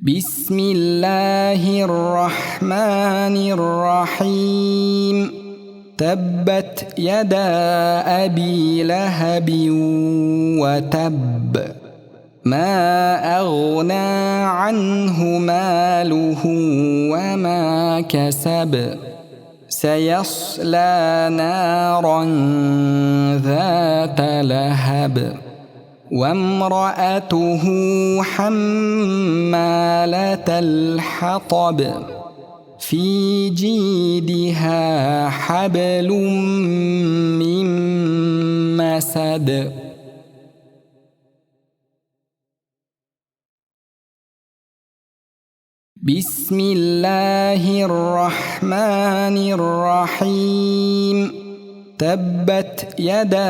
بسم الله الرحمن الرحيم تبت يدا أبي لهب وتب ما أغنى عنه ماله وما كسب سيصلى نارا ذات لهب وامرأته حمالة الحطب في جيدها حبل من مسد بسم الله الرحمن الرحيم تبت يدا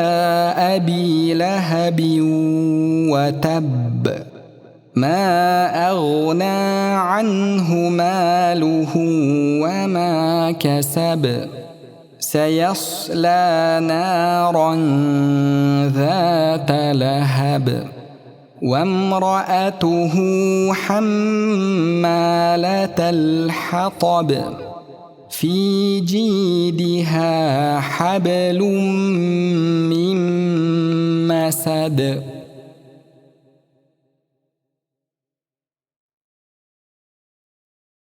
أبي لهب وتب ما أغنى عنه ماله وما كسب سيصلى نارا ذات لهب وامرأته حمالة الحطب في جيدها حبل من مسد